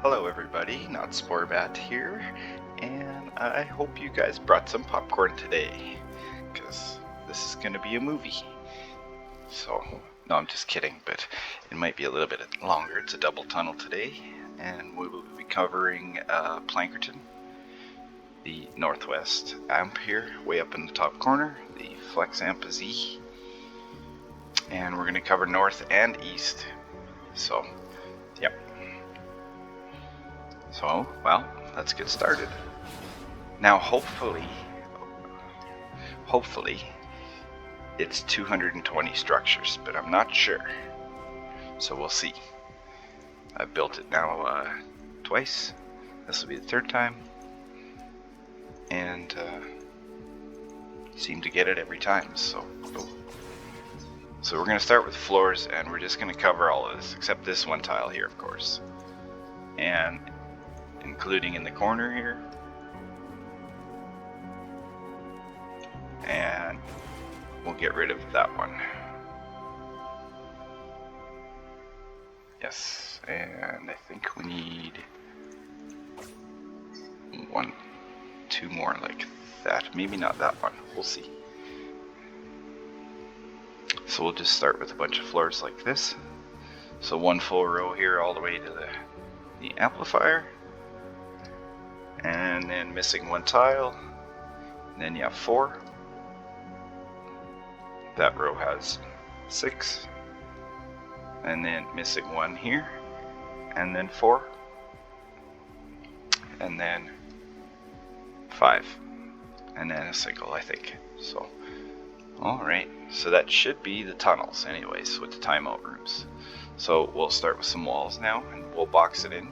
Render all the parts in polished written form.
Hello everybody, Not Sporbat here, and I hope you guys brought some popcorn today, because this is going to be a movie. So, no, I'm just kidding, but it might be a little bit longer. It's a double tunnel today, and we will be covering Plankerton, the northwest amp here, way up in the top corner, the Flex Amp Z, and we're going to cover north and east. So, yep. So, well, let's get started. Now, hopefully, it's 220 structures, but I'm not sure. So we'll see. I've built it now twice. This will be the third time. And seem to get it every time, so we're going to start with floors, and we're just going to cover all of this, except this one tile here, of course. And including in the corner here. And we'll get rid of that one. Yes, and I think we need two more like that. Maybe not that one. We'll see. So we'll just start with a bunch of floors like this. So one full row here all the way to the amplifier. And then missing one tile. And then you have 4. That row has 6. And then missing 1 here. And then 4. And then 5. And then a single, I think. So, alright. So that should be the tunnels anyways, with the timeout rooms. So we'll start with some walls now, and we'll box it in.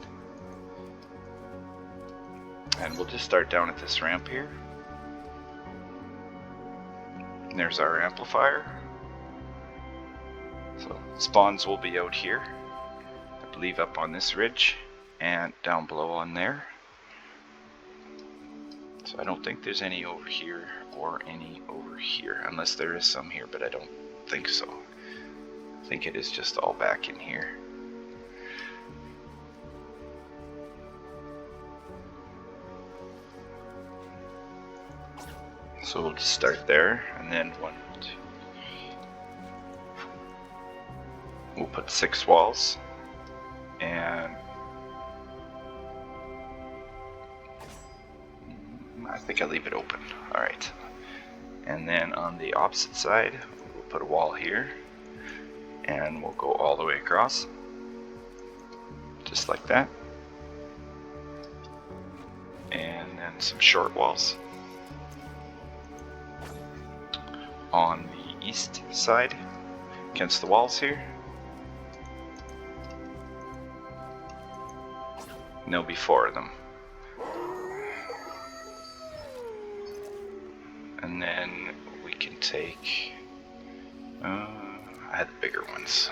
And we'll just start down at this ramp here. And there's our amplifier. So spawns will be out here, I believe up on this ridge, and down below on there. So I don't think there's any over here or any over here, unless there is some here, but I don't think so. I think it is just all back in here. So we'll just start there, and then we'll put 6 walls, and I think I'll leave it open. Alright. And then on the opposite side, we'll put a wall here, and we'll go all the way across, just like that. And then some short walls on the east side against the walls here. And there'll be 4 of them. And then we can take I had the bigger ones.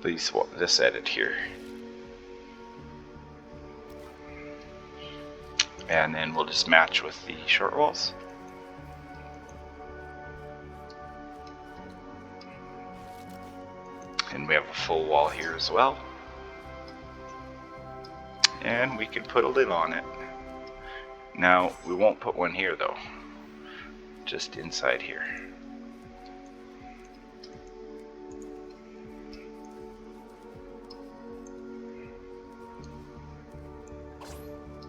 This edit here. And then we'll just match with the short walls. And we have a full wall here as well. And we can put a lid on it. Now, we won't put one here though, just inside here.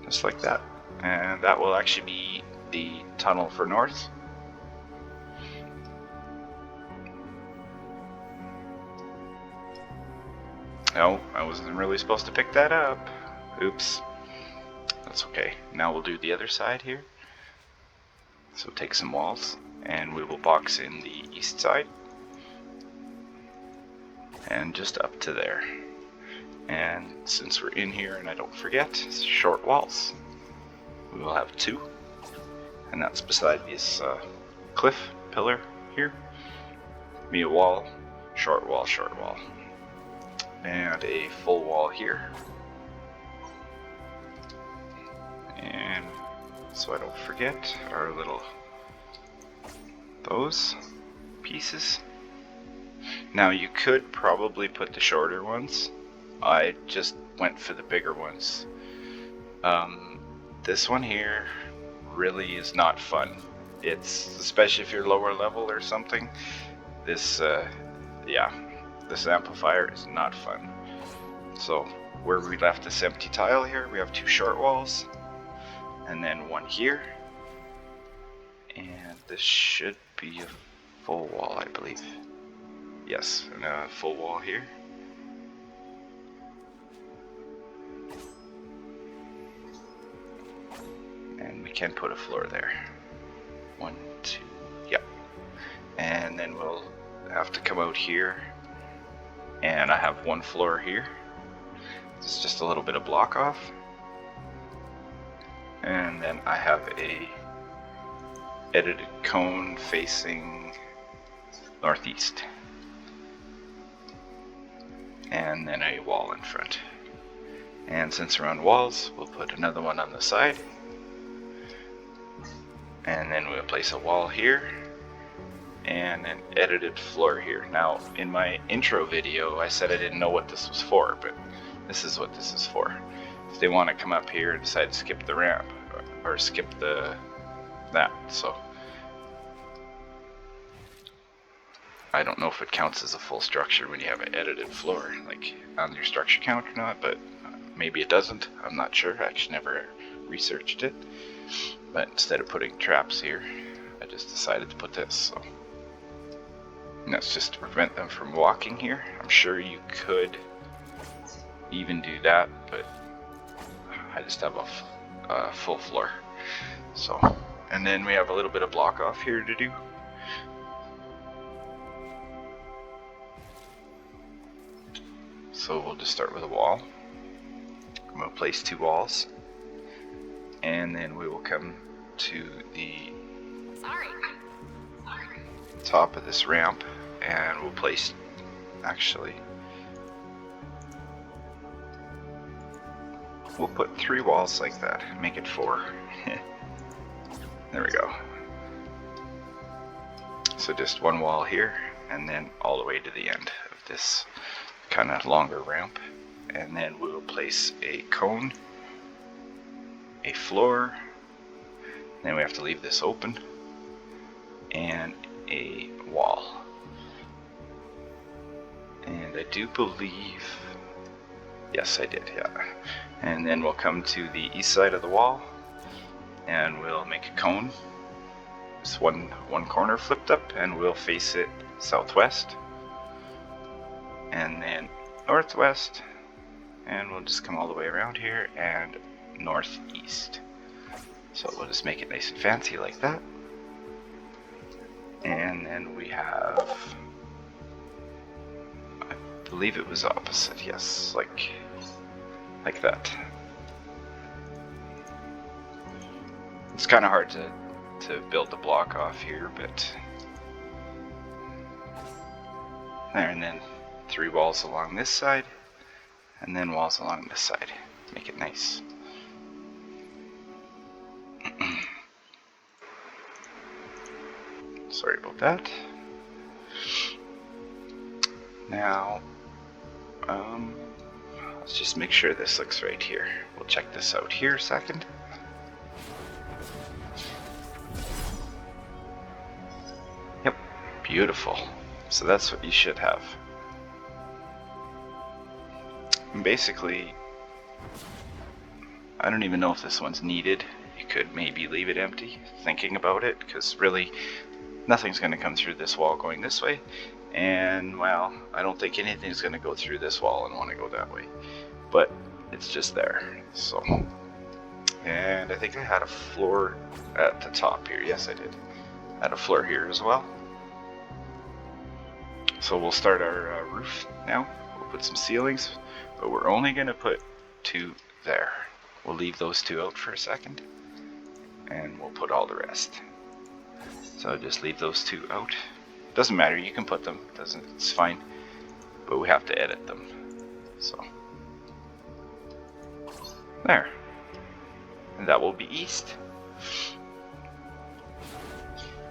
Just like that. And that will actually be the tunnel for north. No, I wasn't really supposed to pick that up. Oops. That's okay. Now we'll do the other side here. So take some walls, and we will box in the east side. And just up to there. And since we're in here, and I don't forget, short walls. We will have 2. And that's beside this cliff pillar here. Me a wall, short wall, short wall. And a full wall here. And so I don't forget our little those pieces. Now you could probably put the shorter ones I just went for the bigger ones. This one here really is not fun. It's, especially if you're lower level or something, this this amplifier is not fun. So where we left this empty tile here, we have 2 short walls and then one here, and this should be a full wall, I believe. Yes, and a full wall here. And we can put a floor there. 1, 2, yep. And then we'll have to come out here, and I have 1 floor here. It's just a little bit of block off. And then I have a edited cone facing northeast. And then a wall in front. And since we're on walls, we'll put another one on the side. And then we'll place a wall here and an edited floor here. Now, in my intro video, I said I didn't know what this was for, but this is what this is for. If they want to come up here and decide to skip the ramp or skip that, so I don't know if it counts as a full structure when you have an edited floor, like on your structure count or not, but maybe it doesn't. I'm not sure. I actually never researched it. But instead of putting traps here, I just decided to put this. So, and that's just to prevent them from walking here. I'm sure you could even do that, but I just have a full floor. So, and then we have a little bit of block off here to do. So we'll just start with a wall. I'm going to place 2 walls, and then we will come to the top of this ramp, and we'll place, actually, we'll put 3 walls like that, make it 4. There we go. So just 1 wall here, and then all the way to the end of this kind of longer ramp, and then we will place a cone, a floor, then we have to leave this open, and a wall. And I do believe, yes I did, yeah. And then we'll come to the east side of the wall, and we'll make a cone. This one corner flipped up, and we'll face it southwest, and then northwest, and we'll just come all the way around here and northeast. So we'll just make it nice and fancy like that. And then we have, I believe it was opposite, yes, like that. It's kind of hard to build the block off here, but there, and then 3 walls along this side, and then walls along this side. Make it nice. Sorry about that. Now, let's just make sure this looks right here. We'll check this out here a second. Yep, beautiful. So that's what you should have. And basically, I don't even know if this one's needed. You could maybe leave it empty, thinking about it, because really nothing's going to come through this wall going this way, and well, I don't think anything's going to go through this wall and want to go that way, but it's just there. So, and I think I had a floor at the top here. Yes, I did. I had a floor here as well. So we'll start our roof now. We'll put some ceilings, but we're only going to put 2 there. We'll leave those 2 out for a second, and we'll put all the rest. So just leave those 2 out. Doesn't matter, you can put them, it's fine, but we have to edit them. So there, and that will be east.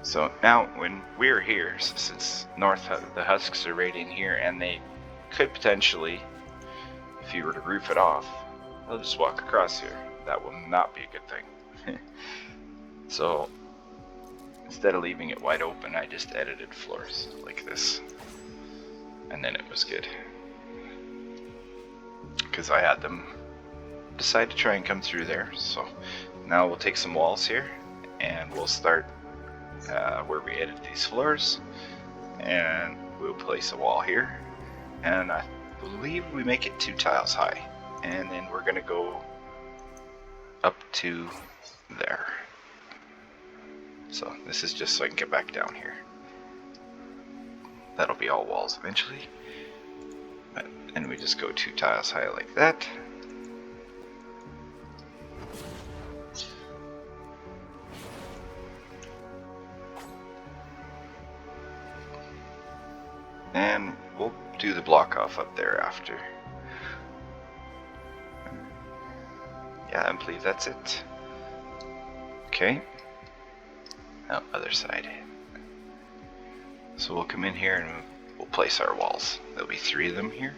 So now when we're here, since north, the husks are right in here, and they could potentially, if you were to roof it off, they'll just walk across here. That will not be a good thing. So instead of leaving it wide open, I just edited floors like this, and then it was good. Because I had them decide to try and come through there. So now we'll take some walls here, and we'll start where we edit these floors, and we'll place a wall here, and I believe we make it 2 tiles high, and then we're gonna go up to there. So this is just so I can get back down here. That'll be all walls eventually. And we just go 2 tiles high like that. And we'll do the block off up there after. Yeah, I believe that's it. Okay. Now, other side. So we'll come in here and we'll place our walls. There'll be 3 of them here.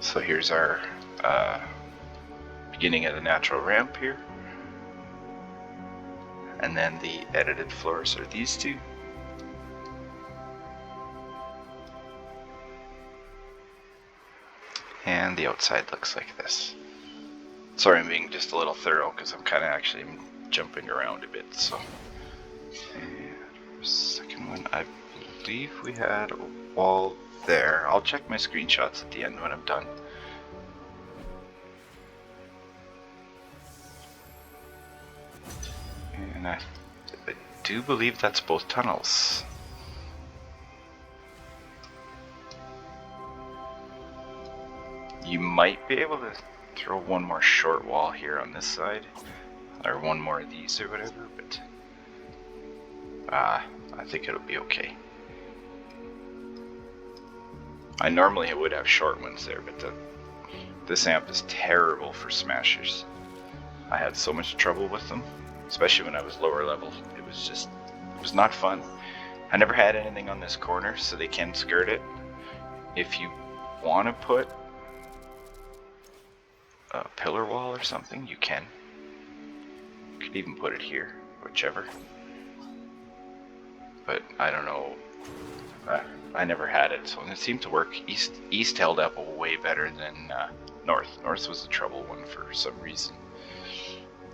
So here's our beginning of the natural ramp here. And then the edited floors are these 2. And the outside looks like this. Sorry, I'm being just a little thorough because I'm kind of actually jumping around a bit. So, and second one, I believe we had a wall there. I'll check my screenshots at the end when I'm done. And I do believe that's both tunnels. You might be able to throw one more short wall here on this side, or one more of these or whatever, but I think it'll be okay. I normally would have short ones there, but this amp is terrible for smashers. I had so much trouble with them, especially when I was lower level. It was not fun. I never had anything on this corner, so they can skirt it. If you want to put a pillar wall or something, you can. You could even put it here, whichever. But I don't know. I never had it, so it seemed to work. East held up way better than North. North was a trouble one for some reason.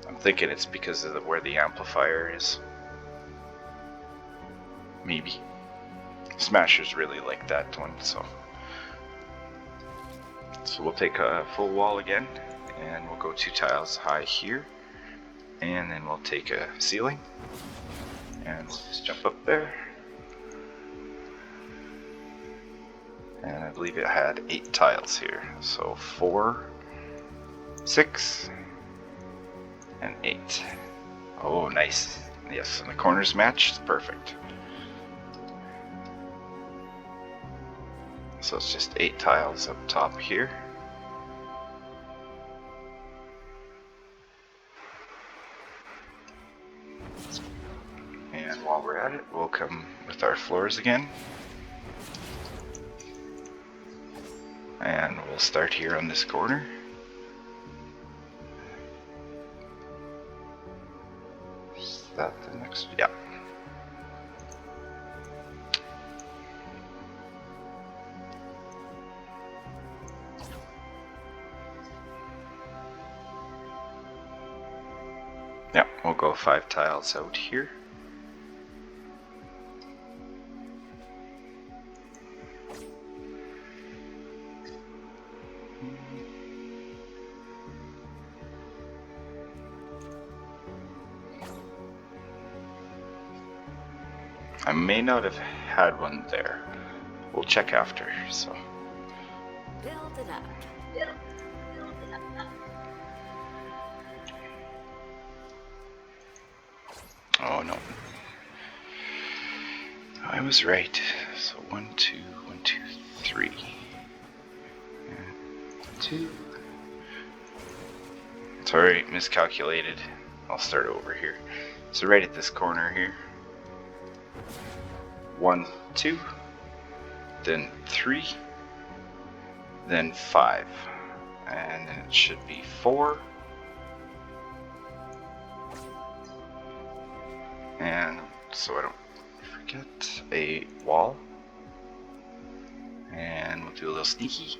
I'm thinking it's because of where the amplifier is. Maybe. Smashers really like that one, so we'll take a full wall again, and we'll go 2 tiles high here, and then we'll take a ceiling, and we'll just jump up there. And I believe it had 8 tiles here, so 4, 6, and 8. Oh, nice. Yes, and the corners matched. Perfect. So it's just 8 tiles up top here. And while we're at it, we'll come with our floors again. And we'll start here on this corner. Is that the next? Yeah. Yeah, we'll go 5 tiles out here. I may not have had one there. We'll check after, so. Build it up. Build it up. Oh no. I was right. So 1, 2, 1, 2, 3. 1, 2. It's alright, miscalculated. I'll start over here. So right at this corner here, 1, 2, then 3, then 5, and then it should be 4, and so I don't forget, a wall, and we'll do a little sneaky,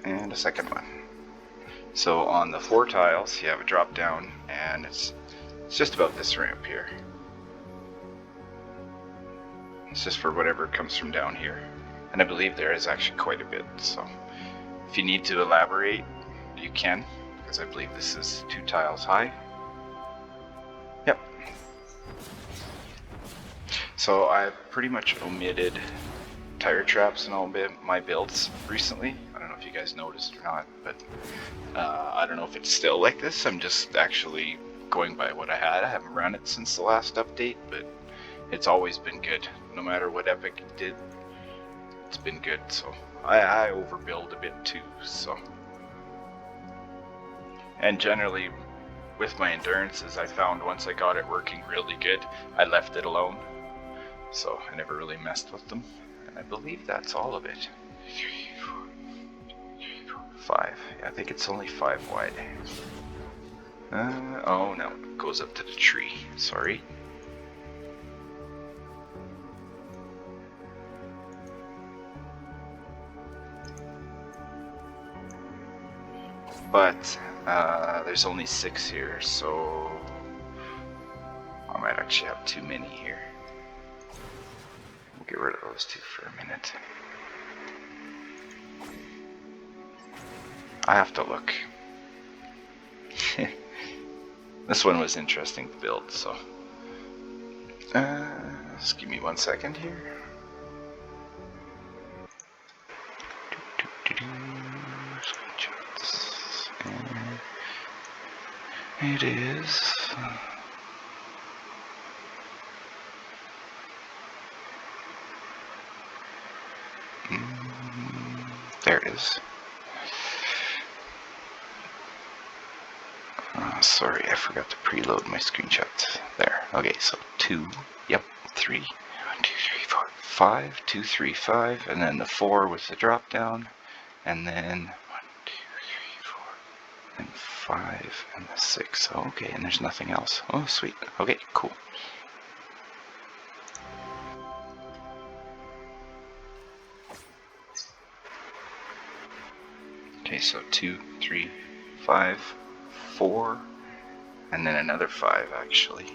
and a second one. So on the 4 tiles you have a drop down, and it's just about this ramp here. It's just for whatever comes from down here, and I believe there is actually quite a bit, so if you need to elaborate you can, because I believe this is 2 tiles high. Yep. So I've pretty much omitted tire traps in all my builds recently. I don't know if you guys noticed or not, but I don't know if it's still like this. I'm just actually going by what I had. I haven't run it since the last update, but it's always been good. No matter what Epic did, it's been good. So I overbuild a bit too. So, and generally with my endurances, I found once I got it working really good, I left it alone. So I never really messed with them. And I believe that's all of it. 5. Yeah, I think it's only 5 wide. Oh no, it goes up to the tree. Sorry. But there's only 6 here, so I might actually have too many here. We'll get rid of those 2 for a minute. I have to look. This one was interesting to build, so just give me 1 second here. It is. There it is. Sorry, I forgot to preload my screenshots. There. Okay, so 2. Yep. 3. 1, 2, 3, 4, 5. 2, 3, 5, and then the 4 with the drop down, and then 1, 2, 3, 4, and 5, and the 6. Oh, okay, and there's nothing else. Oh, sweet. Okay, cool. Okay, so 2, 3, 5, 4, and then another 5 actually.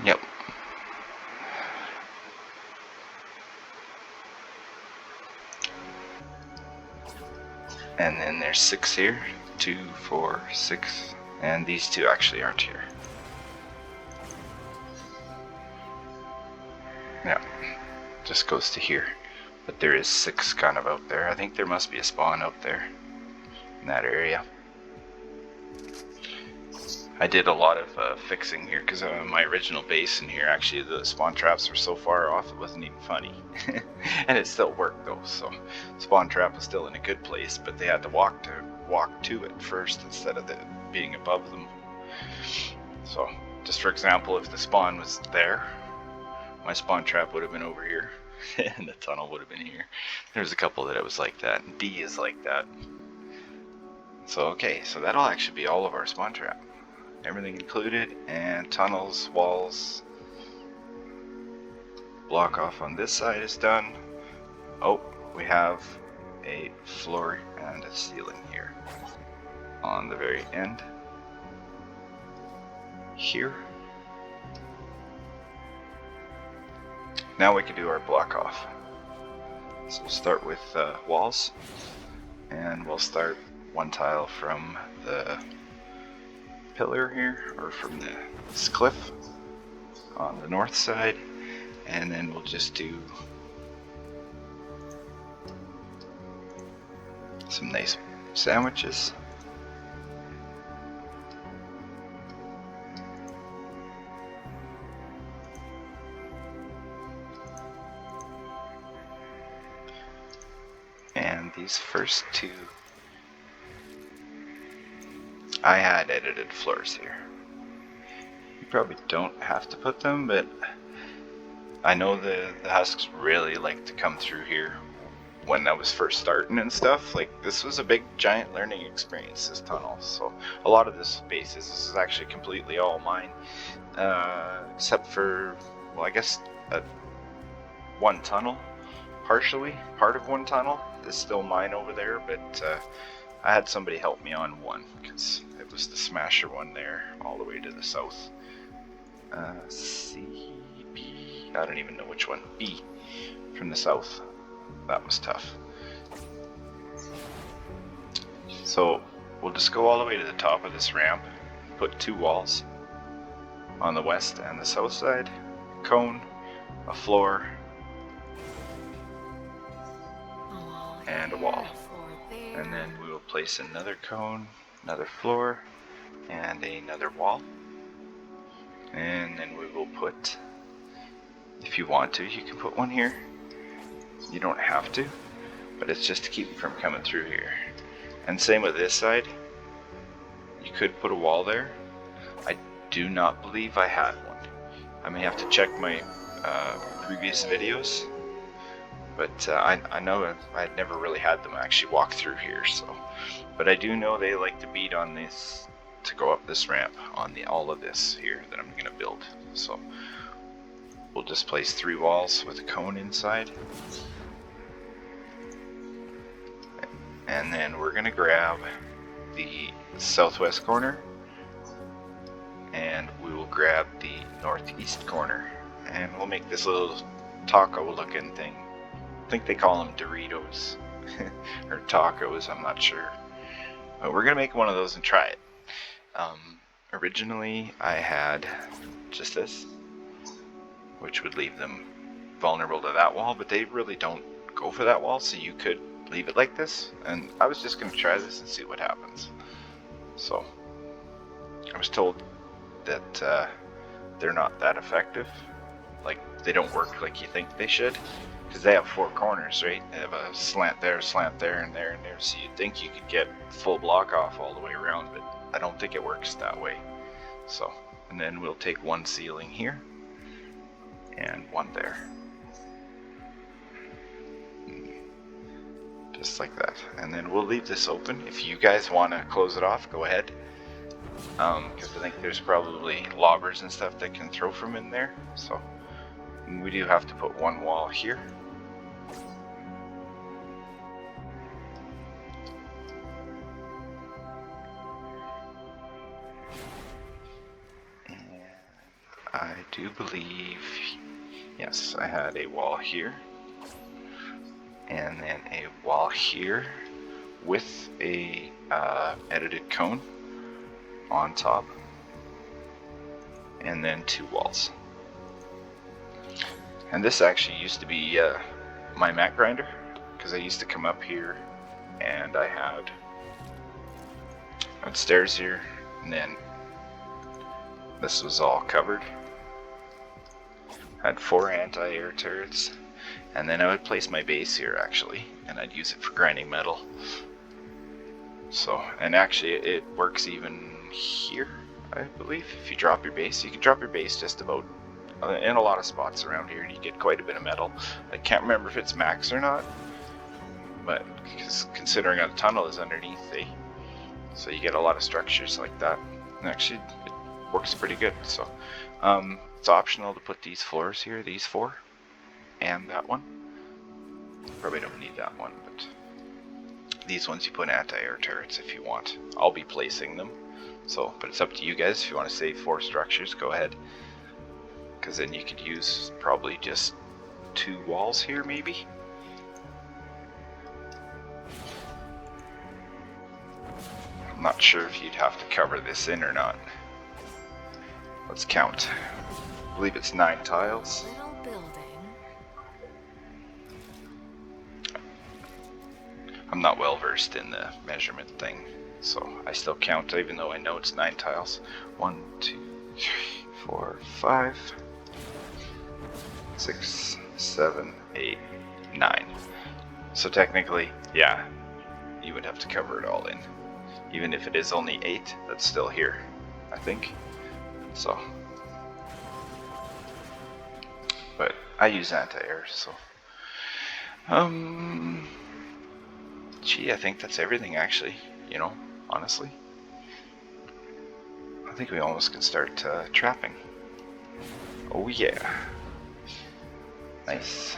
Yep. And then there's 6 here. 2, 4, 6, and these 2 actually aren't here. Yeah, just goes to here. But there is 6 kind of out there. I think there must be a spawn out there in that area. I did a lot of fixing here because my original base in here, actually the spawn traps were so far off it wasn't even funny. And it still worked though, so spawn trap was still in a good place, but they had to walk to it first instead of being above them. So just for example, if the spawn was there, my spawn trap would have been over here and the tunnel would have been here. There's a couple that it was like that, and D is like that. So okay, so that'll actually be all of our spawn trap. Everything included, and tunnels, walls, block off on this side is done. Oh, we have a floor and a ceiling here on the very end here. Now we can do our block off. So we'll start with walls, and we'll start 1 tile from the pillar here, or from this cliff on the north side, and then we'll just do some nice sandwiches. And these first 2, I had edited floors here. probably don't have to put them, but I know the husks really like to come through here when I was first starting and stuff. Like, this was a big giant learning experience, this tunnel. So a lot of this is actually completely all mine, except for, well, I guess one tunnel, partially. Part of one tunnel is still mine over there, but I had somebody help me on one because it was the smasher one there all the way to the south. C, B, I don't even know which one. B from the south. That was tough. So we'll just go all the way to the top of this ramp, put 2 walls on the west and the south side, cone, a floor, and a wall. And then we will place another cone, another floor, and another wall. And then we will put, if you want to, you can put one here. You don't have to, but it's just to keep them from coming through here. And same with this side. You could put a wall there. I do not believe I had one. I may have to check my previous videos, but I know I had never really had them actually walk through here. So, but I do know they like to beat on this to go up this ramp on all of this here that I'm gonna build. So we'll just place 3 walls with a cone inside. And then we're gonna grab the southwest corner, and we will grab the northeast corner, and we'll make this little taco looking thing. I think they call them Doritos or tacos, I'm not sure. But we're gonna make one of those and try it. Originally I had just this, which would leave them vulnerable to that wall, but they really don't go for that wall, so you could leave it like this. And I was just going to try this and see what happens. So I was told that they're not that effective. Like, they don't work like you think they should, because they have 4 corners, right? They have a slant there, and there, and there. So you'd think you could get full block off all the way around, but I don't think it works that way. So, and then we'll take 1 ceiling here and 1 there, just like that. And then we'll leave this open. If you guys want to close it off, go ahead, because I think there's probably lobbers and stuff that can throw from in there. So we do have to put 1 wall here. And I do believe, yes, I had a wall here, and then a wall here with a edited cone on top, and then 2 walls. And this actually used to be my mat grinder, because I used to come up here and I had stairs here, and then this was all covered. I had 4 anti-air turrets, and then I would place my base here actually, and I'd use it for grinding metal. So, and actually it works even here, I believe. If you drop your base, you can drop your base just about in a lot of spots around here, and you get quite a bit of metal. I can't remember if it's max or not, but because considering a tunnel is underneath, so you get a lot of structures like that. And actually it works pretty good. So it's optional to put these floors here, these 4, and that one. Probably don't need that one, but these ones you put anti-air turrets if you want. I'll be placing them. So, but it's up to you guys. If you want to save 4 structures, go ahead. Because then you could use probably just 2 walls here, maybe. I'm not sure if you'd have to cover this in or not. Let's count. I believe it's 9 tiles. Little building. I'm not well versed in the measurement thing, so I still count even though I know it's 9 tiles. 1, 2, 3, 4, 5, 6, 7, 8, 9. So technically, yeah, you would have to cover it all in. Even if it is only 8, that's still here, I think. So but I use anti-air, so gee, I think that's everything actually, you know, honestly. I think we almost can start trapping. Oh yeah. Nice.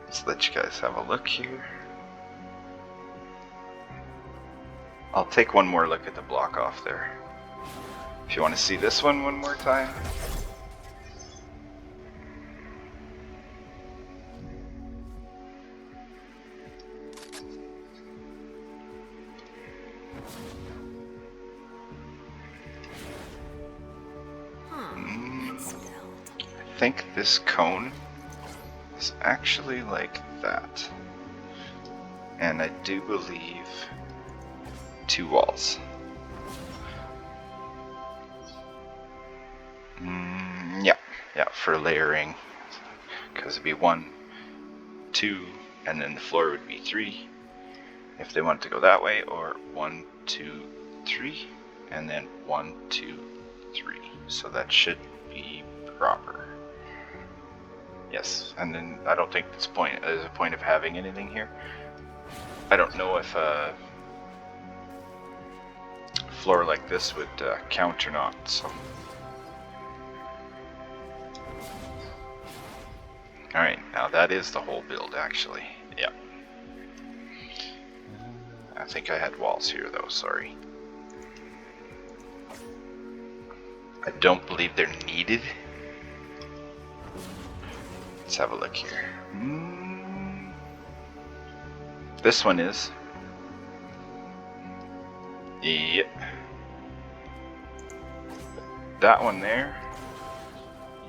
Let's let you guys have a look here. I'll take one more look at the block off there. If you want to see this one more time. I think this cone is actually like that. And I do believe 2 walls. Yeah, for layering. Because it'd be 1, 2, and then the floor would be 3. If they want to go that way, or 1, 2, 3, and then 1, 2, 3. So that should be proper. Yes, and then I don't think there's a point of having anything here. I don't know if a floor like this would count or not, so. Alright, now that is the whole build actually, yeah. I think I had walls here though, sorry. I don't believe they're needed. Let's have a look here. This one is. Yep. That one there,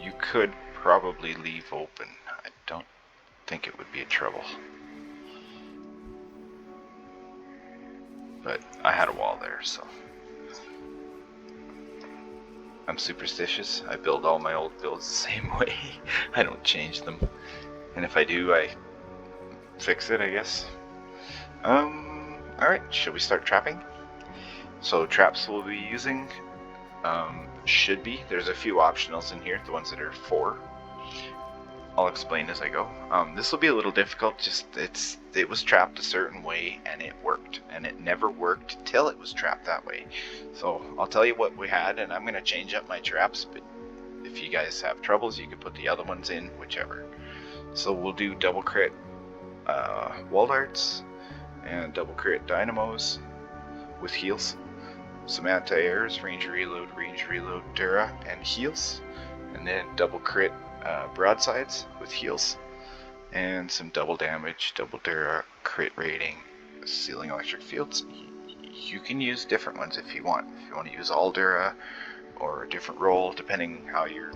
you could probably leave open. I don't think it would be a trouble. But I had a wall there, so. I'm superstitious. I build all my old builds the same way. I don't change them. And if I do, I fix it, I guess. Alright, should we start trapping? So traps we'll be using should be, there's a few optionals in here, the ones that are 4. I'll explain as I go. This will be a little difficult, just it was trapped a certain way and it worked, and it never worked till it was trapped that way. So I'll tell you what we had, and I'm going to change up my traps, but if you guys have troubles you can put the other ones in, whichever. So we'll do double crit wall darts and double crit dynamos with heals, some anti-airs, range reload, Dura, and heals, and then double crit broadsides with heals, and some double damage, double Dura, crit rating, sealing electric fields. You can use different ones if you want. If you want to use all Dura or a different roll, depending how your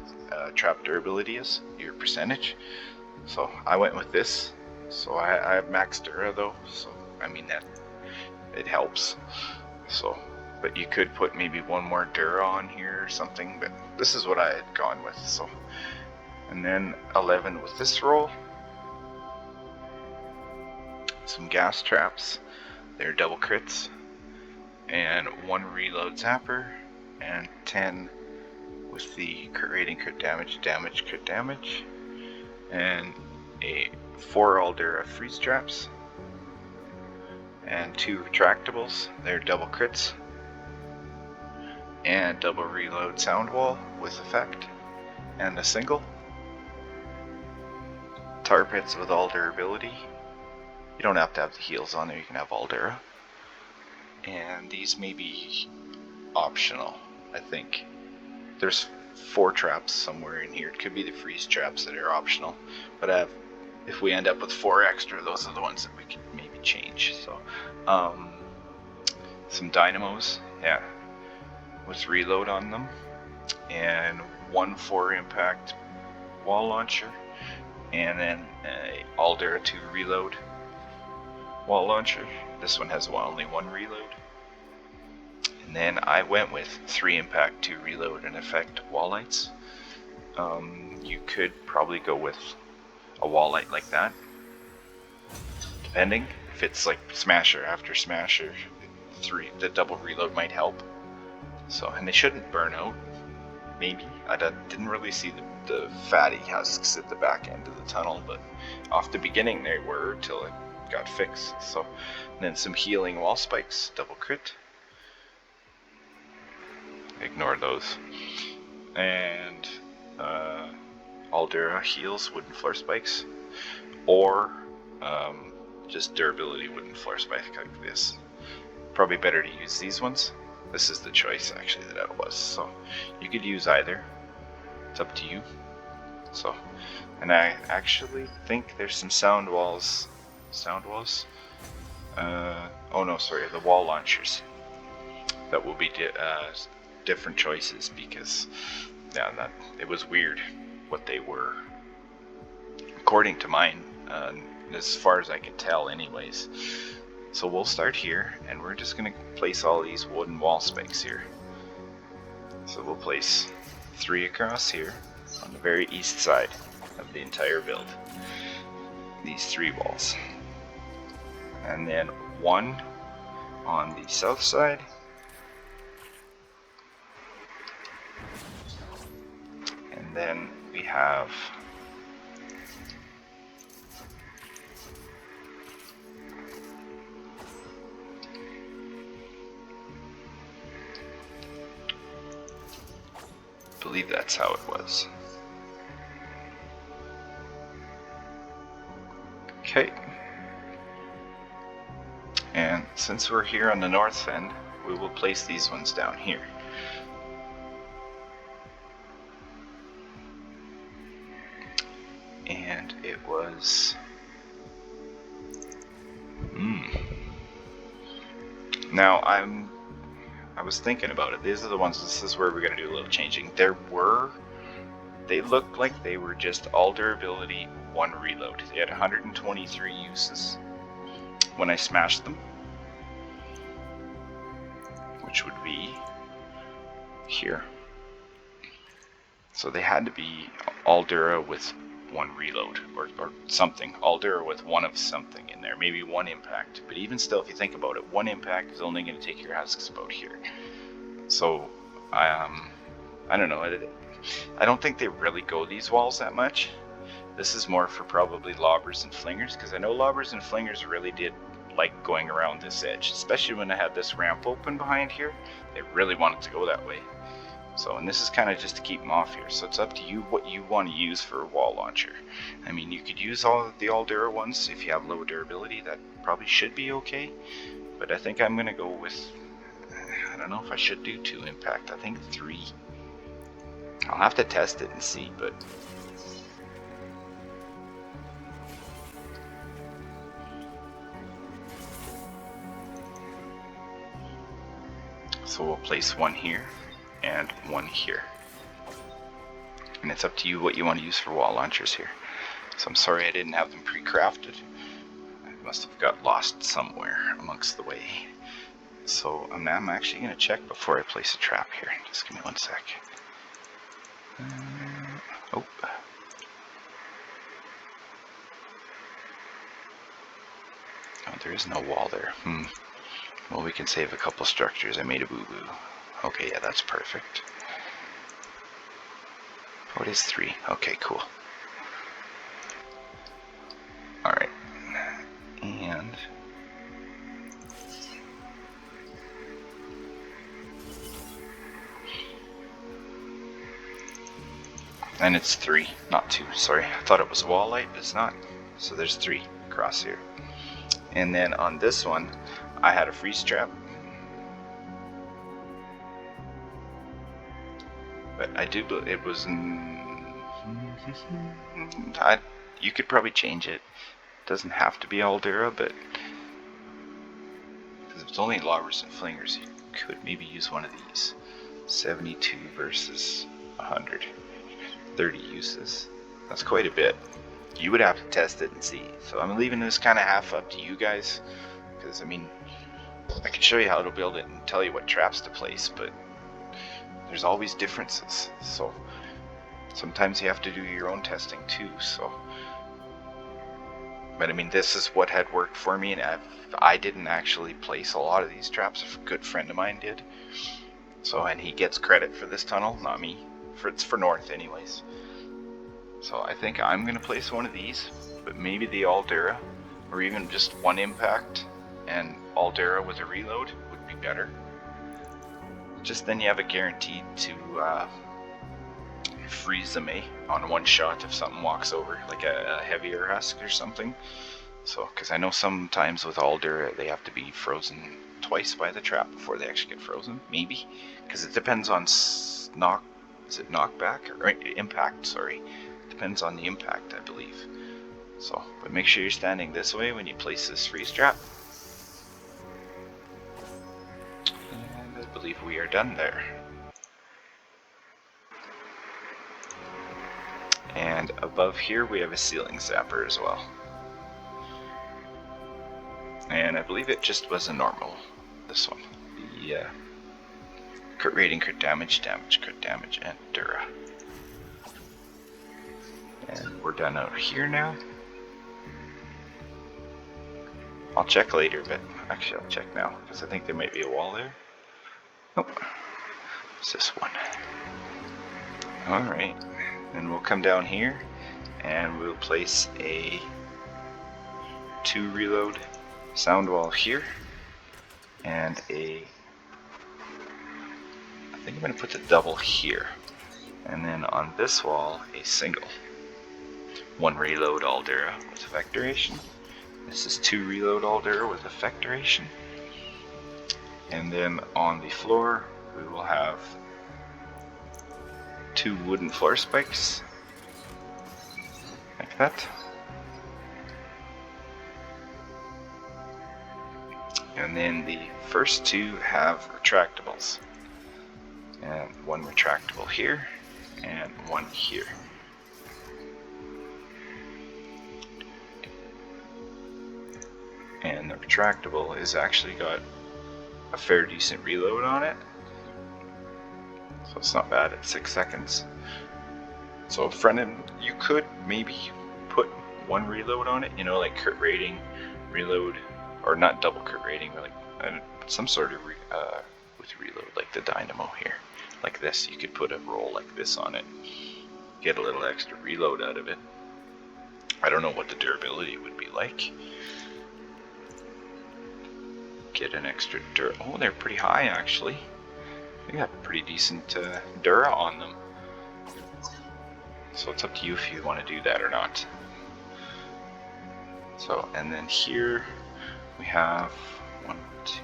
trap durability is, your percentage. So I went with this. So I have max Dura though, so I mean that it helps. So, but you could put maybe one more Dura on here or something, but this is what I had gone with. So, and then 11 with this roll. Some gas traps, they're double crits, and 1 reload zapper, and 10 with the crit rating, crit damage, crit damage, and a 4 Aldera freeze traps, and 2 retractables, they're double crits, and double reload sound wall with effect, and a single. Tar pits with all durability. You don't have to have the heals on there, you can have all Dura. And these may be optional, I think. There's 4 traps somewhere in here. It could be the freeze traps that are optional. But if we end up with 4 extra, those are the ones that we can maybe change. So, some dynamos, yeah, with reload on them. And 1 4 impact wall launcher. And then Aldera 2 reload wall launcher. This one has only 1 reload. And then I went with 3 impact 2 reload and effect wall lights. You could probably go with a wall light like that, depending. If it's like smasher after smasher, the double reload might help. So, and they shouldn't burn out. Maybe. I didn't really see the fatty husks at the back end of the tunnel, but off the beginning they were till it got fixed. So, and then some healing wall spikes, double crit. Ignore those. And Aldera heals wooden floor spikes, or just durability wooden floor spike like this. Probably better to use these ones. This is the choice actually that it was. So you could use either. It's up to you. So, and I actually think there's some sound walls. Oh no, sorry, the wall launchers. That will be different choices because it was weird what they were. According to mine, as far as I can tell anyways. So we'll start here, and we're just going to place all these wooden wall spikes here. So we'll place 3 across here on the very east side of the entire build. These 3 walls. And then 1 on the south side. And then we have I believe that's how it was. Okay. And since we're here on the north end, we will place these ones down here. And it was... Now I was thinking about it. These are the ones, this is where we're going to do a little changing. They looked like they were just all durability, 1 reload. They had 123 uses when I smashed them, which would be here. So they had to be all dura with 1 reload, or something. All dura with 1 of something in there, maybe 1 impact. But even still, if you think about it, 1 impact is only going to take your husks about here. So, I don't know. I don't think they really go these walls that much. This is more for probably lobbers and flingers, because I know lobbers and flingers really did like going around this edge, especially when I had this ramp open behind here. They really wanted to go that way. So, and this is kind of just to keep them off here. So it's up to you what you want to use for a wall launcher. I mean, you could use all of the Aldura ones if you have low durability. That probably should be okay. But I think I'm going to go with, I don't know if I should do 2 impact. I think 3. I'll have to test it and see, but... So we'll place 1 here and 1 here. And it's up to you what you want to use for wall launchers here. So I'm sorry I didn't have them pre-crafted. I must have got lost somewhere amongst the way. So I'm actually going to check before I place a trap here. Just give me 1 sec. Oh. Oh, there is no wall there. Well, we can save a couple structures. I made a boo-boo. Okay, yeah, that's perfect. What is 3? Okay, cool. Alright. And it's 3, not 2. Sorry, I thought it was wall light, but it's not. So there's 3 across here. And then on this one, I had a freeze trap. But I do believe it was... you could probably change it. It doesn't have to be Aldura, but... because if it's only lobbers and flingers, you could maybe use one of these. 72 versus 100. 30 uses. That's quite a bit. You would have to test it and see. So I'm leaving this kind of half up to you guys. Because, I mean, I can show you how to build it and tell you what traps to place, but there's always differences. So sometimes you have to do your own testing too. So, but I mean, this is what had worked for me, and I didn't actually place a lot of these traps. A good friend of mine did. So, and he gets credit for this tunnel, not me. It's for north anyways. So I think I'm going to place one of these, but maybe the Aldera, or even just one impact and Aldera with a reload would be better. Just then you have a guaranteed to freeze them on one shot if something walks over, like a heavier husk or something. So, because I know sometimes with Aldera they have to be frozen twice by the trap before they actually get frozen, maybe, because it depends on knockback or impact, sorry. Depends on the impact, I believe. So, but make sure you're standing this way when you place this freeze trap. And I believe we are done there. And above here we have a ceiling zapper as well. And I believe it just was a normal, this one. The crit rating, crit damage, crit damage, and Dura. And we're done out here now. I'll check later, but actually I'll check now, because I think there might be a wall there. Nope. It's this one. Alright. Then we'll come down here, and we'll place a 2 reload sound wall here, and I think I'm going to put the double here. And then on this wall, a single. 1 reload Aldera with effectoration. This is 2 reload Aldera with effectoration. And then on the floor, we will have 2 wooden floor spikes. Like that. And then the first 2 have retractables. And 1 retractable here, and 1 here. And the retractable is actually got a fair decent reload on it. So it's not bad at 6 seconds. So front end, you could maybe put 1 reload on it, you know, like crit rating, reload, or not double crit rating, but like some sort of with reload, like the dynamo here. Like this, you could put a roll like this on it, get a little extra reload out of it. I don't know what the durability would be like. Get an extra oh, they're pretty high actually. They got pretty decent Dura on them. So it's up to you if you want to do that or not. So, and then here we have 1, 2,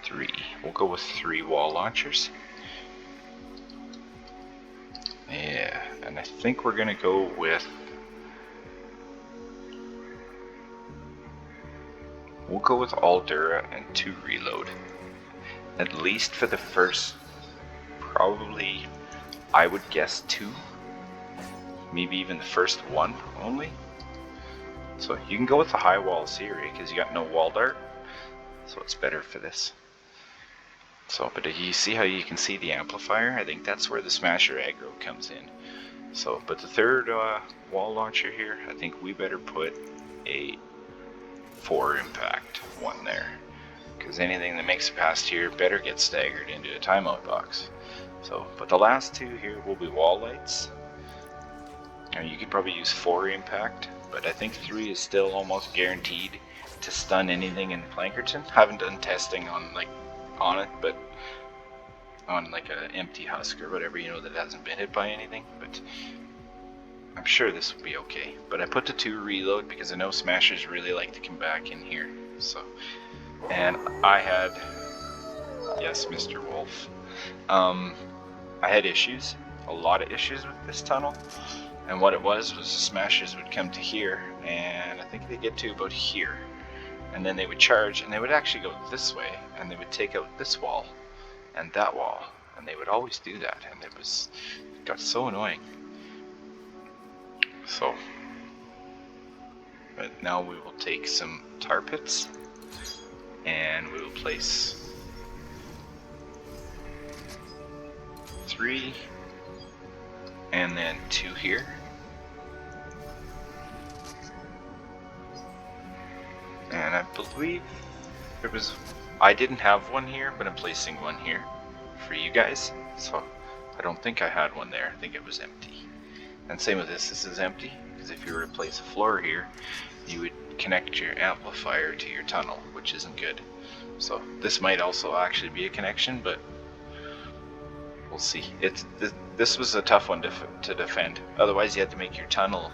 3. We'll go with 3 wall launchers. Yeah, and I think we're gonna go with, we'll go with Aldera and 2 reload. At least for the first, probably, I would guess 2. Maybe even the first 1 only. So you can go with the high walls here because you got no wall dart. So it's better for this. So, but you see how you can see the amplifier? I think that's where the smasher aggro comes in. So, but the third wall launcher here, I think we better put a 4 impact one there. Because anything that makes it past here better get staggered into a timeout box. So, but the last 2 here will be wall lights. Now you could probably use 4 impact, but I think 3 is still almost guaranteed to stun anything in Plankerton. Haven't done testing on it, but on like an empty husk or whatever, you know, that hasn't been hit by anything. But I'm sure this will be okay. But I put the 2 reload because I know smashers really like to come back in here. So, and I had, yes, Mr. Wolf, I had issues, a lot of issues with this tunnel. And what it was the smashers would come to here, and I think they get to about here. And then they would charge, and they would actually go this way, and they would take out this wall and that wall, and they would always do that, and it got so annoying. So, but now we will take some tar pits, and we will place 3, and then 2 here. And I believe I didn't have one here, but I'm placing one here for you guys. So I don't think I had one there. I think it was empty. And same with this. This is empty because if you were to place a floor here, you would connect your amplifier to your tunnel, which isn't good. So this might also actually be a connection, but we'll see. This was a tough one to defend. Otherwise, you had to make your tunnel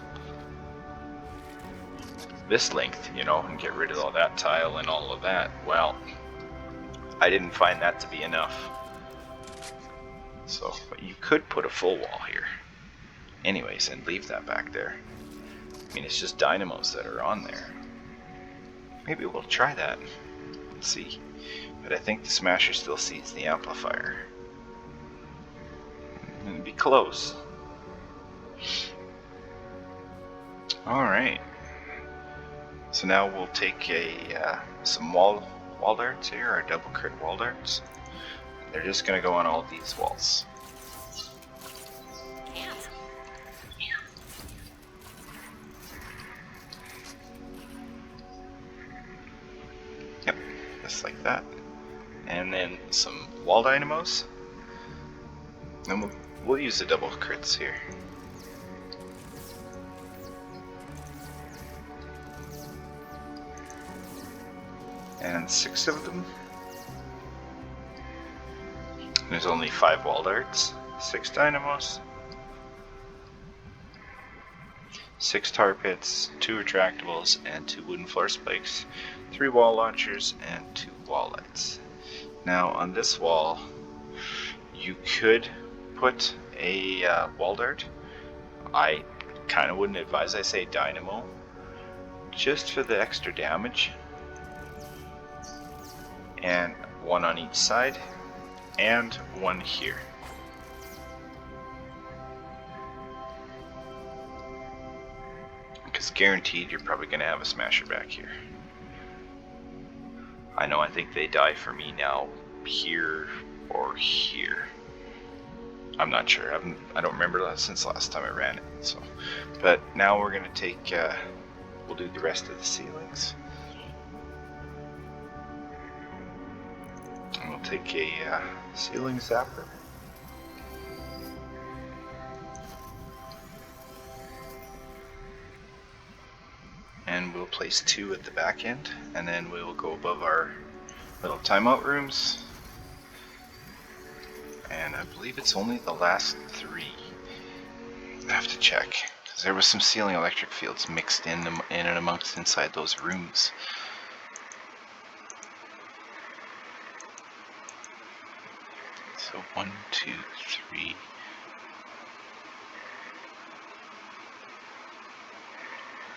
this length, you know, and get rid of all that tile and all of that. Well, I didn't find that to be enough. So, but you could put a full wall here. Anyways, and leave that back there. I mean, it's just dynamos that are on there. Maybe we'll try that. Let's see. But I think the smasher still sees the amplifier. It'd be close. Alright. So now we'll take some wall darts here, our double crit wall darts. They're just going to go on all these walls. Yep, just like that. And then some wall dynamos. And we'll use the double crits here. And 6 of them. There's only 5 wall darts, 6 dynamos, 6 tar pits, 2 retractables, and 2 wooden floor spikes, 3 wall launchers, and 2 wall lights. Now on this wall, you could put a wall dart. I kind of wouldn't advise. I say dynamo, just for the extra damage. And 1 on each side, and 1 here. Because guaranteed you're probably going to have a smasher back here. I know, I think they die for me now here or here. I'm not sure. I don't remember that since the last time I ran it. So, but now we're going to take, we'll do the rest of the ceilings. We'll take a ceiling zapper. And we'll place 2 at the back end, and then we'll go above our little timeout rooms. And I believe it's only the last 3. I have to check, because there was some ceiling electric fields mixed in and amongst inside those rooms. So 1, 2, 3.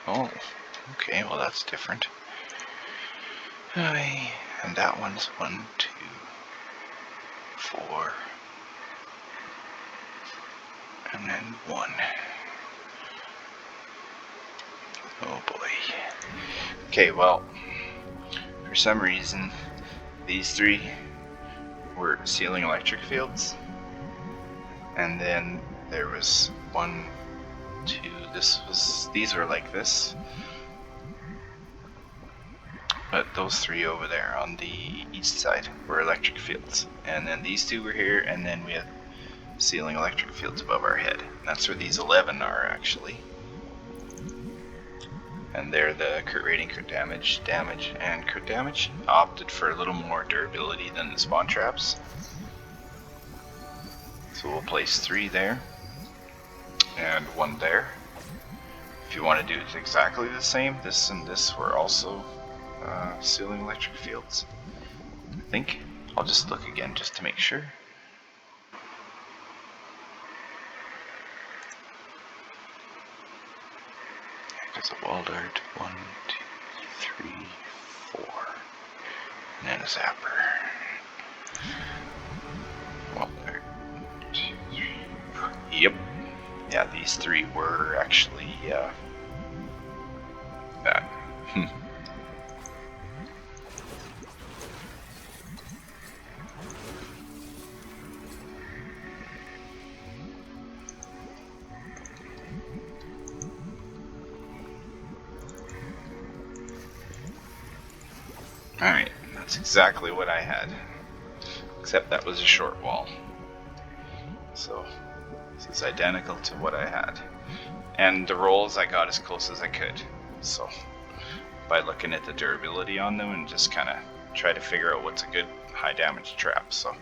Oh, okay, well that's different. And that one's 1, 2, 4. And then 1. Oh boy. Okay, well, for some reason, these 3 were ceiling electric fields, and then there was 1, 2. These were like this, but those 3 over there on the east side were electric fields, and then these 2 were here, and then we have ceiling electric fields above our head. That's where these 11 are actually, and they're the crit rating, crit damage, and crit damage. I opted for a little more durability than the spawn traps. So we'll place 3 there, and 1 there. If you want to do it exactly the same, this and this were also ceiling electric fields. I think. I'll just look again just to make sure. There's a wall dart, 1, 2, 3, 4, and then a zapper. Wall dart, 2, 3, 4. Yep. Yeah, these 3 were actually that. It's exactly what I had, except that was a short wall. So this is identical to what I had. And the rolls I got as close as I could. So by looking at the durability on them and just kind of try to figure out what's a good high damage trap. So,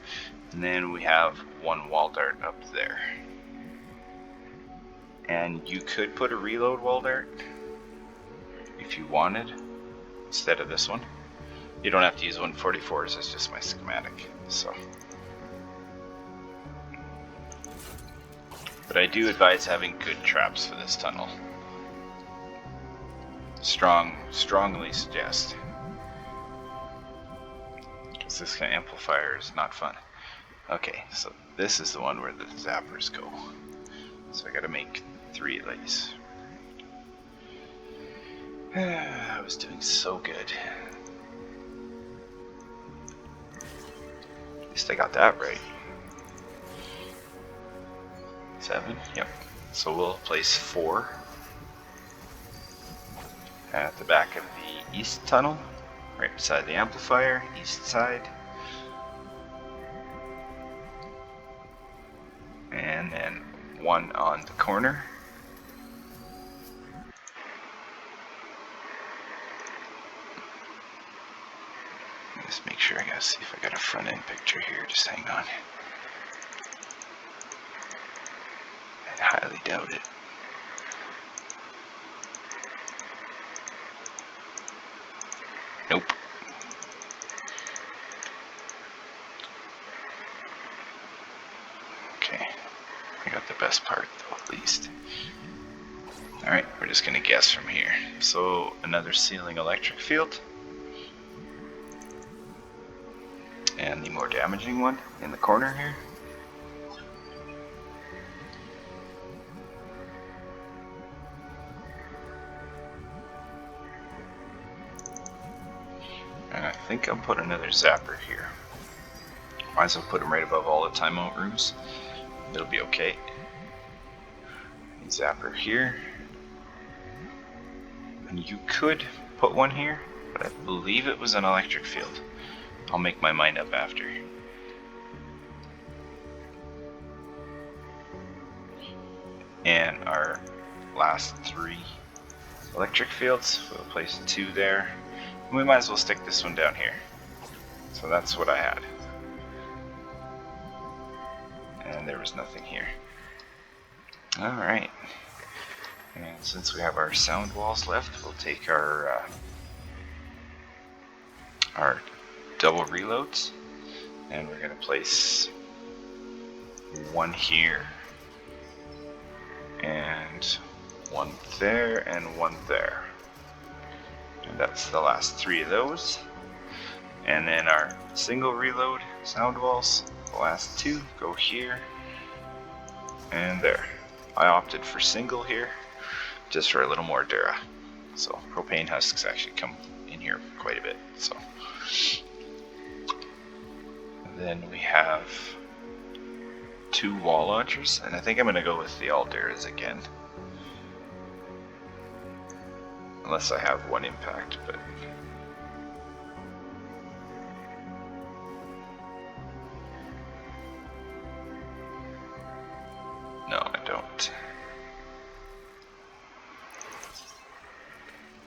and then we have one wall dart up there. And you could put a reload wall dart if you wanted instead of this one. You don't have to use 144s, it's just my schematic. So, but I do advise having good traps for this tunnel. Strongly suggest. Because this kind of amplifier is not fun. Okay, so this is the one where the zappers go. So I gotta make 3 of these. I was doing so good. At least I got that right. 7, yep. So we'll place 4 at the back of the east tunnel, right beside the amplifier, east side. And then 1 on the corner. Just make sure, I gotta see if I got a front end picture here, just hang on. I highly doubt it. Nope. Okay, I got the best part though, at least. Alright, we're just gonna guess from here. So, another ceiling electric field. And the more damaging one in the corner here. And I think I'll put another zapper here. Might as well put them right above all the timeout rooms. It'll be okay. Zapper here. And you could put one here, but I believe it was an electric field. I'll make my mind up after. And our last 3 electric fields, we'll place 2 there. We might as well stick this one down here. So that's what I had. And there was nothing here. Alright. And since we have our sound walls left, we'll take our double reloads, and we're going to place 1 here, and 1 there, and 1 there. And that's the last 3 of those. And then our single reload sound walls, the last 2 go here and there. I opted for single here just for a little more dura. So propane husks actually come in here quite a bit. So and then we have 2 wall launchers, and I think I'm going to go with the all duras again. Unless I have 1 impact, but no, I don't.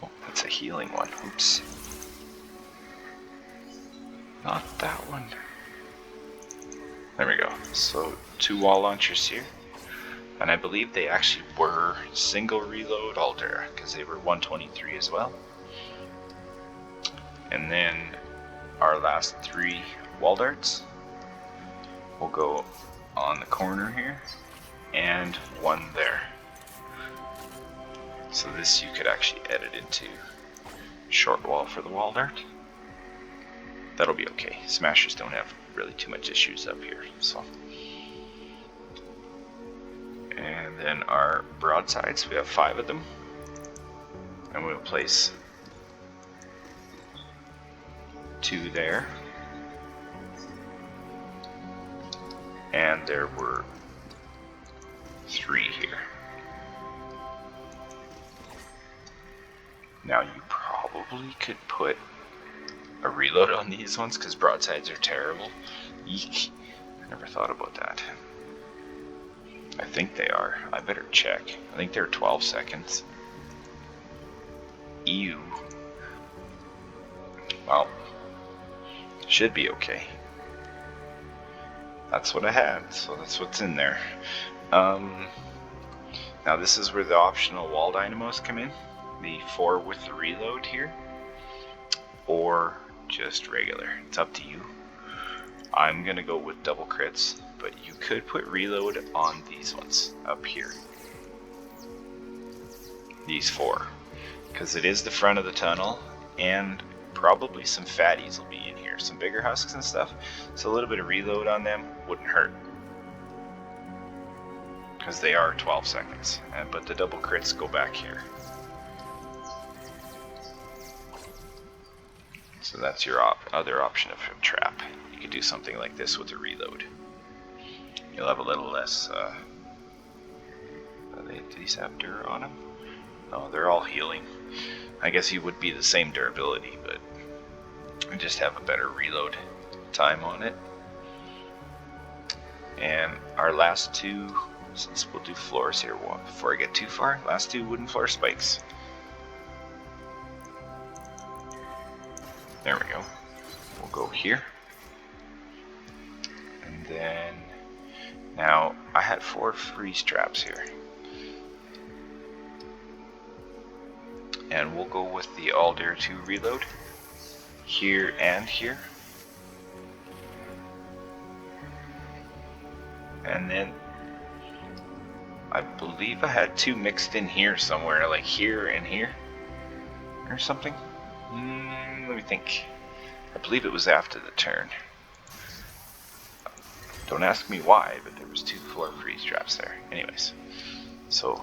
Oh, that's a healing one. Oops. Not that one. There we go. So 2 wall launchers here. And I believe they actually were single reload Alder, because they were 123 as well. And then our last 3 wall darts will go on the corner here, and 1 there. So this you could actually edit into short wall for the wall dart. That'll be okay. Smashers don't have really too much issues up here. So. And then our broadsides, we have 5 of them. And we'll place 2 there. And there were 3 here. Now you probably could put a reload on these ones because broadsides are terrible. Eek. Never thought about that. I think they are. I better check. I think they're 12 seconds. Ew. Well, should be okay. That's what I had, so that's what's in there. Now this is where the optional wall dynamos come in. The 4 with the reload here. Or just regular. It's up to you. I'm gonna go with double crits, but you could put reload on these ones up here. These 4. Because it is the front of the tunnel, and probably some fatties will be in here. Some bigger husks and stuff. So a little bit of reload on them wouldn't hurt. Because they are 12 seconds. But the double crits go back here. So that's your other option of a trap. You could do something like this with a reload. You'll have a little less... do these have dur on them? No, they're all healing. I guess you would be the same durability, but you just have a better reload time on it. And our last 2, since we'll do floors here before I get too far, last 2 wooden floor spikes. There we go. We'll go here. And then, now I had 4 freeze traps here. And we'll go with the all dare 2 reload. Here and here. And then, I believe I had 2 mixed in here somewhere, like here and here. Or something. Let me think. I believe it was after the turn. Don't ask me why, but there was 2 floor freeze traps there. Anyways, so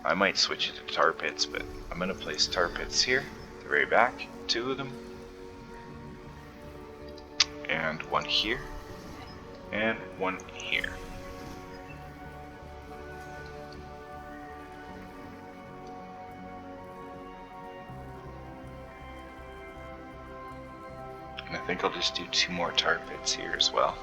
I might switch it to tar pits, but I'm going to place tar pits here, at the very back, 2 of them. And 1 here, and 1 here. And I think I'll just do 2 more tar pits here as well.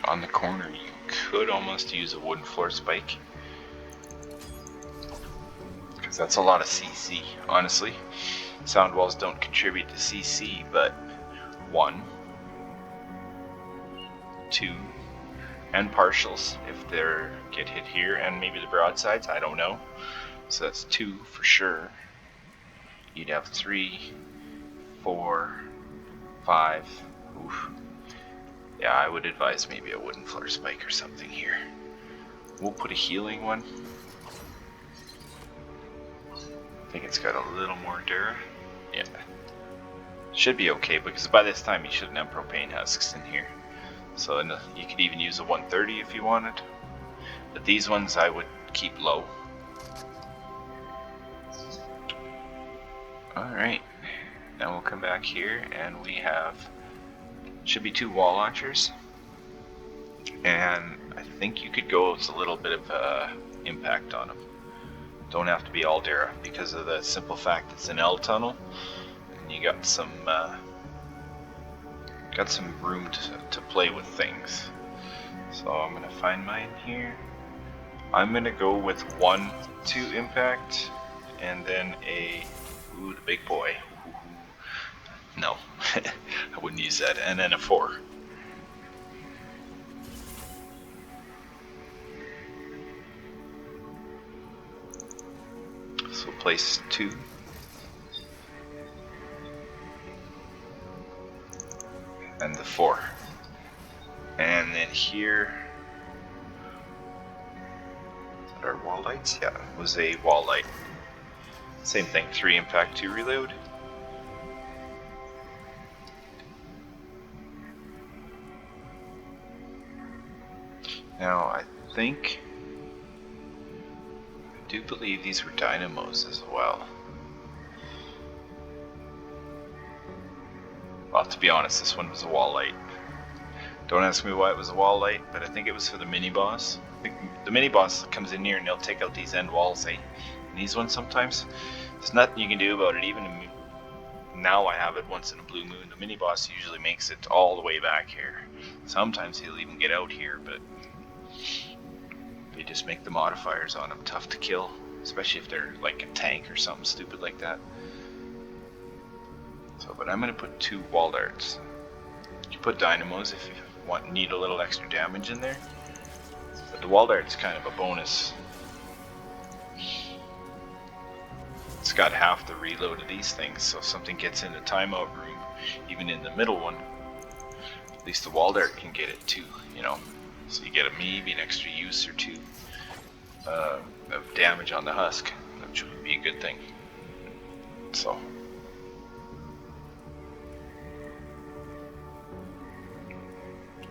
On the corner, you could almost use a wooden floor spike. Because that's a lot of CC, honestly. Sound walls don't contribute to CC, but 1, 2, and partials if they get hit here, and maybe the broadsides, I don't know. So that's 2 for sure. You'd have 3, 4, 5. Oof. Yeah, I would advise maybe a wooden floor spike or something here. We'll put a healing one. I think it's got a little more dur. Yeah. Should be okay, because by this time you shouldn't have propane husks in here. So you could even use a 130 if you wanted. But these ones I would keep low. Alright. Now we'll come back here and we have... should be 2 wall launchers. And I think you could go with a little bit of impact on them. Don't have to be all Dara because of the simple fact it's an L tunnel. And you got some room to play with things. So I'm gonna find mine here. I'm gonna go with 1 2 impact, and then the big boy. No, I wouldn't use that. And then a 4. So place 2. And the 4. And then here, are wall lights? Yeah, it was a wall light. Same thing, 3 impact, 2 reload. Now I do believe these were dynamos as well. Well, to be honest, this one was a wall light. Don't ask me why it was a wall light, but I think it was for the mini boss. I think the mini boss comes in here and they'll take out these end walls, eh? And these ones sometimes, there's nothing you can do about it. Even now I have it once in a blue moon. The mini boss usually makes it all the way back here. Sometimes he'll even get out here, but they just make the modifiers on him tough to kill, especially if they're like a tank or something stupid like that. So, but I'm gonna put 2 wall darts. You put dynamos if you need a little extra damage in there, but the wall dart's kind of a bonus. It's got half the reload of these things, so if something gets in the timeout room, even in the middle one, at least the wall dart can get it too, you know. So you get maybe an extra use or 2 of damage on the husk, which would be a good thing. So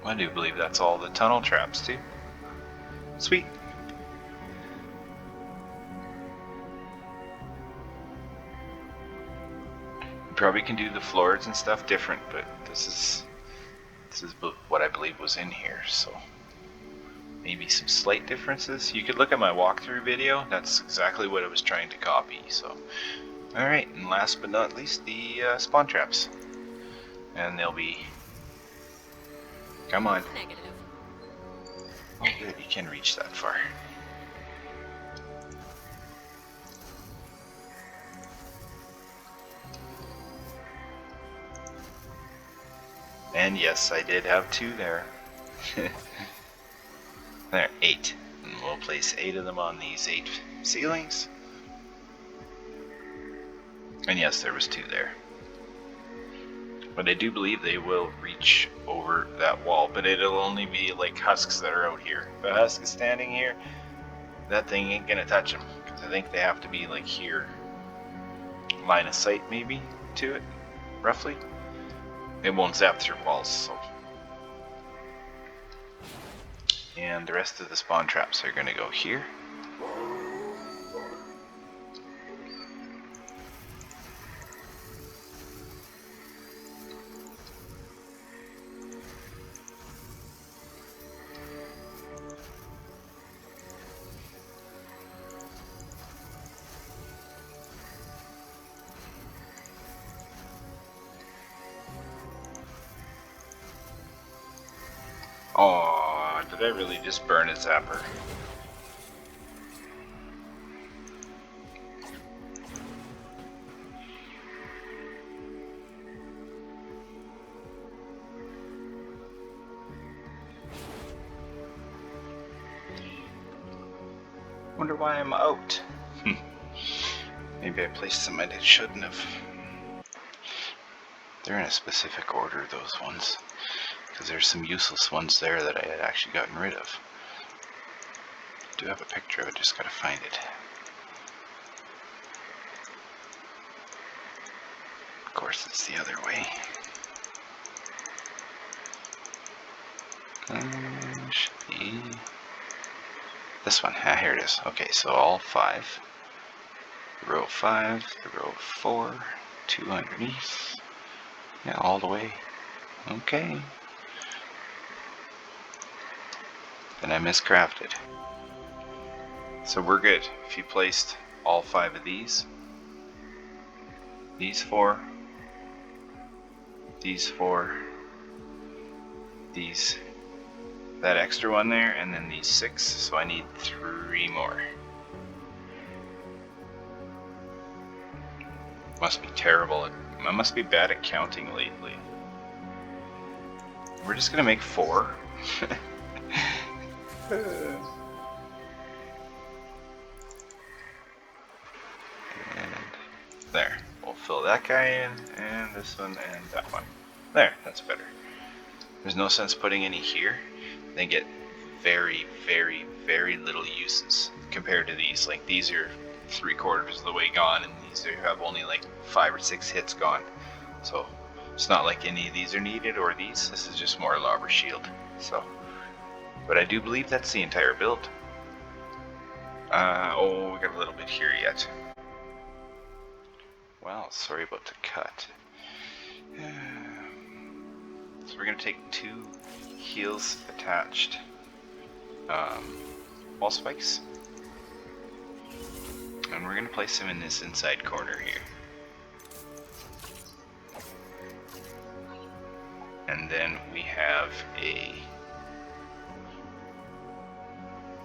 I do believe that's all the tunnel traps too. Sweet. You probably can do the floors and stuff different, but this is what I believe was in here, so maybe some slight differences. You could look at my walkthrough video. That's exactly what I was trying to copy. So, all right, and last but not least, the spawn traps, and they'll be. Come on. Negative. Oh, good. You can reach that far. And yes, I did have 2 there. There, 8. And we'll place 8 of them on these 8 ceilings. And yes, there was 2 there. But I do believe they will reach over that wall, but it'll only be like husks that are out here. If a husk is standing here, that thing ain't gonna touch them, because I think they have to be like here. Line of sight maybe to it, roughly. It won't zap through walls, so. And the rest of the spawn traps are gonna go here. Oh, did I really just burn a zapper? Wonder why I'm out. Maybe I placed them I shouldn't have. They're in a specific order, those ones. Because there's some useless ones there that I had actually gotten rid of. I do have a picture of it, just gotta find it. Of course, it's the other way. Should be this one. Ah, here it is. Okay, so all 5. The row 5, the row 4, 2 underneath. Yeah, all the way. Okay. Then I miscrafted. So we're good. If you placed all 5 of these 4, these 4, these, that extra one there, and then these 6, so I need 3 more. Must be terrible. I must be bad at counting lately. We're just gonna make 4. And there. We'll fill that guy in, and this one, and that one. There, that's better. There's no sense putting any here. They get very, very, very little uses compared to these. Like, these are 3/4 of the way gone, and these have only like 5 or 6 hits gone. So it's not like any of these are needed, or these. This is just more lobber shield. So, but I do believe that's the entire build. Oh, we got a little bit here yet. Well, sorry about the cut. So we're gonna take 2 heels attached wall spikes. And we're going to place them in this inside corner here. And then we have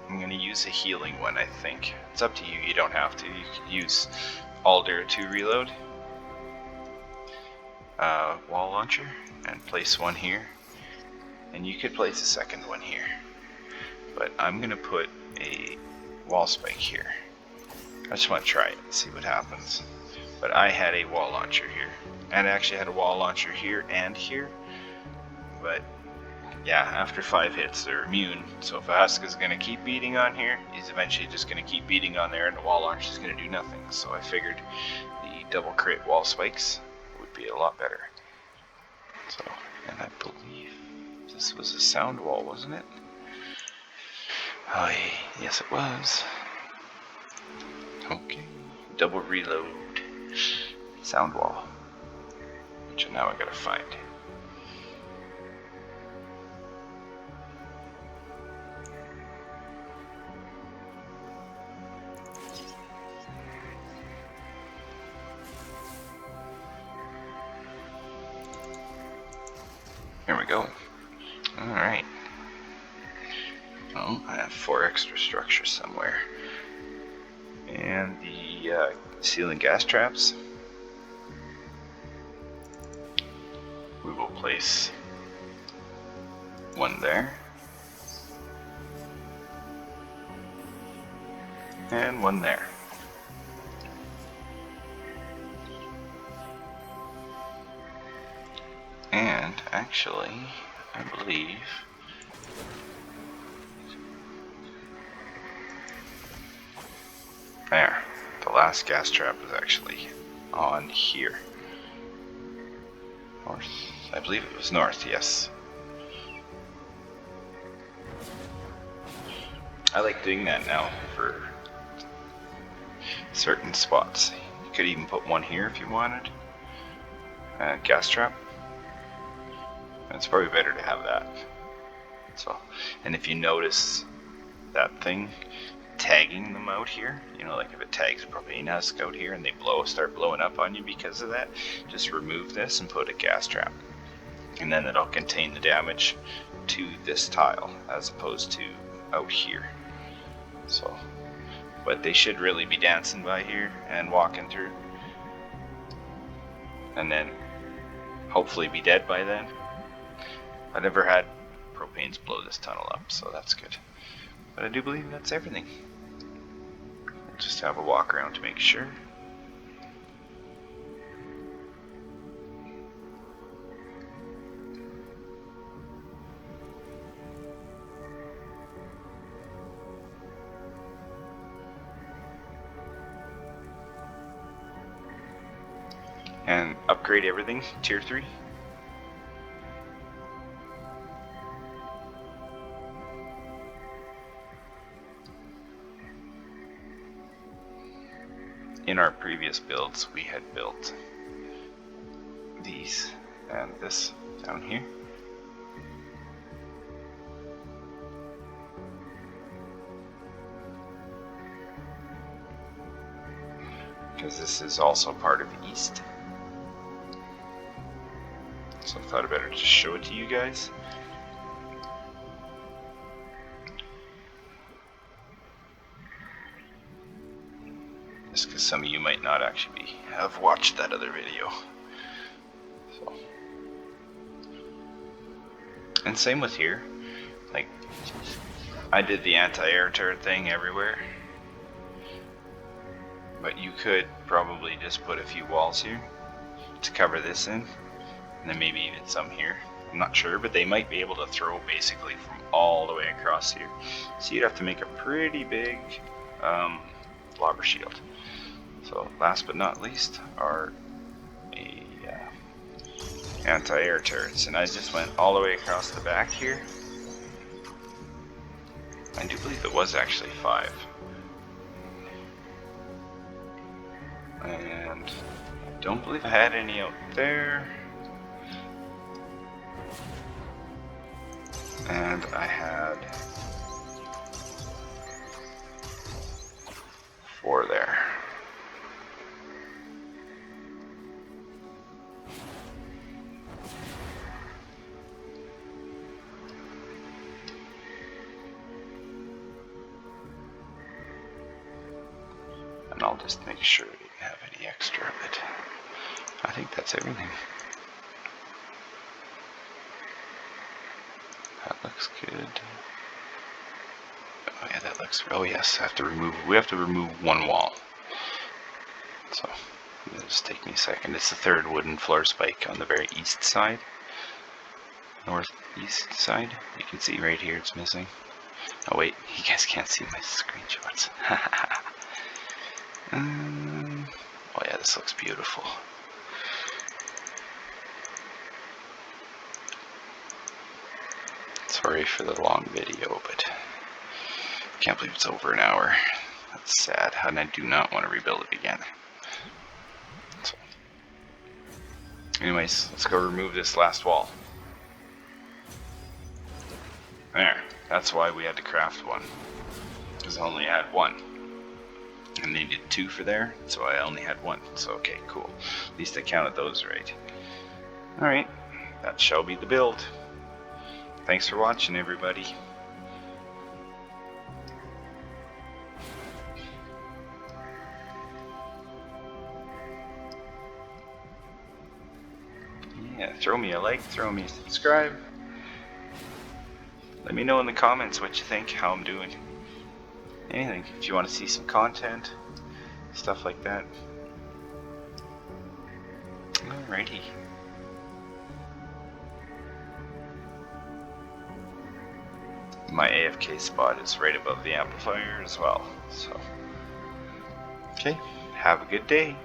I'm going to use a healing one, I think. It's up to you, you don't have to. You could use Alder to reload. Wall launcher, and place one here. And you could place a second one here. But I'm going to put a wall spike here. I just want to try it and see what happens. But I had a wall launcher here. And I actually had a wall launcher here and here. But yeah, after 5 hits they're immune. So if Asuka's going to keep beating on here, he's eventually just going to keep beating on there and the wall launcher is going to do nothing. So I figured the double crit wall spikes would be a lot better. So, and I believe this was a sound wall, wasn't it? Oh, yes it was. Okay, double reload. Sound wall. Which now I gotta find. Here we go. Alright. Oh, I have 4 extra structures somewhere. And the ceiling gas traps. We will place one there. And one there. And actually, I believe there, the last gas trap was actually on here. North, I believe it was north, yes. I like doing that now for certain spots. You could even put one here if you wanted. Gas trap. It's probably better to have that. So, and if you notice that thing tagging them out here, you know, like if it tags a propane husk out here and they start blowing up on you because of that, just remove this and put a gas trap. And then it'll contain the damage to this tile as opposed to out here. So, but they should really be dancing by here and walking through. And then hopefully be dead by then. I never had propanes blow this tunnel up, so that's good. But I do believe that's everything. We'll just have a walk around to make sure. And upgrade everything, tier 3. In our previous builds, we had built these and this down here. Because this is also part of East. So I thought I'd better just show it to you guys. Just because some of you might not actually have watched that other video. So. And same with here. Like, I did the anti-air turret thing everywhere. But you could probably just put a few walls here to cover this in. And then maybe even some here. I'm not sure, but they might be able to throw basically from all the way across here. So you'd have to make a pretty big blobber shield. So last but not least are anti-air turrets, and I just went all the way across the back here. I do believe it was actually 5. And I don't believe I had any out there. And I had 4 there. And I'll just make sure I didn't have any extra of it. I think that's everything. That looks good. Oh yeah, that looks. Oh yes, we have to remove 1 wall. So it'll just take me a second. It's the 3rd wooden floor spike on the very east side, northeast side. You can see right here it's missing. Oh wait, you guys can't see my screenshots. Oh yeah, this looks beautiful. Sorry for the long video, but I can't believe it's over an hour. That's sad, and I do not want to rebuild it again. So, anyways, let's go remove this last wall. There, that's why we had to craft 1, because I only had 1. I needed 2 for there, so I only had 1. So okay, cool. At least I counted those right. Alright, that shall be the build. Thanks for watching, everybody. Yeah, throw me a like, throw me a subscribe. Let me know in the comments what you think, how I'm doing. Anything, if you want to see some content, stuff like that. Alrighty. My AFK spot is right above the amplifier as well, so. Okay, have a good day.